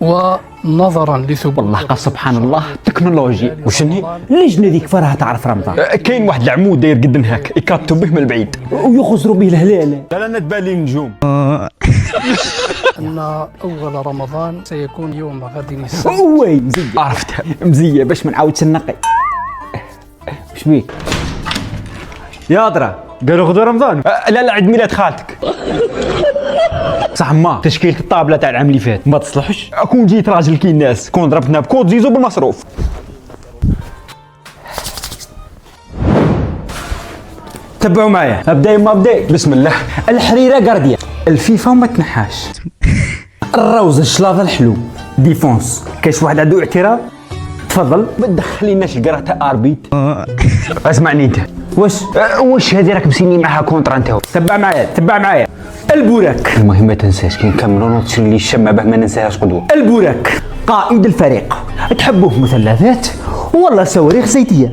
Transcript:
ونظرا لثبوت والله قال سبحان الله تكنولوجيا. وشنو اللجنه ذيك فرها تعرف رمضان كاين واحد العمود داير قد هاك يكاتو به من البعيد ويخسروا به الهلال. لا لا تبان لي نجوم. أن أول رمضان سيكون يوم غد السبت. وي مزيه عرفتها. مزيه باش ما نعاودش نقي. واش بيك يا درا قالوا غدو رمضان. لا لا عيد ميلاد خالتك. صح ما تشكيلة الطابلة تاع العام اللي فات ما تصلحش. كون جيت راجل كي الناس كون ضربتنا بكود زيزو بالمصروف. تبعوا معايا ابدا ما ابدا. بسم الله. الحريره قرديه، الفيفا وما تنحاش، الروز الشلاضه الحلو، ديفونس. كاش واحد عنده اعتراض؟ تفضل. ما تدخليناش القراطه اربيت. اسمعني انت واش هذه راك مسيني معها كونترا انت. تبع معايا تبع معايا. البوراك. المهم ما تنساش كي نكملوا نوصل لي الشمه باه ما ننساهاش قدوه. البوراك قائد الفريق. تحبوه مثلثات ولا صواريخ زيتيه؟